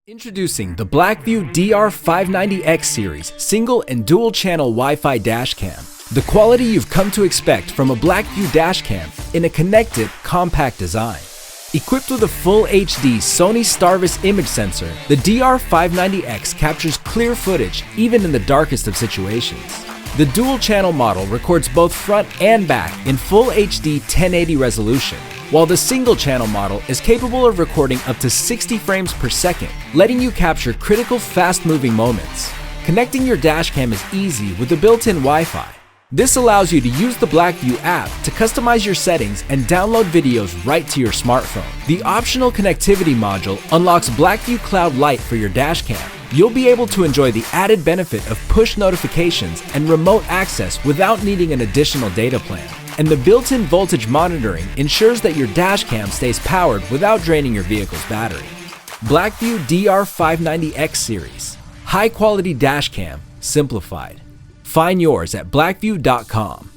Introducing the BlackVue DR590X series single and dual channel Wi-Fi dashcam. The quality you've come to expect from a BlackVue dashcam in a connected, compact design. Equipped with a full HD Sony STARVIS image sensor, the DR590X captures clear footage even in the darkest of situations. The dual channel model records both front and back in full HD 1080 resolution, while the single channel model is capable of recording up to 60 frames per second, letting you capture critical fast-moving moments. Connecting your dashcam is easy with the built-in Wi-Fi. This allows you to use the BlackVue app to customize your settings and download videos right to your smartphone. The optional connectivity module unlocks BlackVue Cloud Lite for your dashcam. You'll be able to enjoy the added benefit of push notifications and remote access without needing an additional data plan. And the built-in voltage monitoring ensures that your dashcam stays powered without draining your vehicle's battery. BlackVue DR590X series. High-quality dashcam, simplified. Find yours at blackvue.com.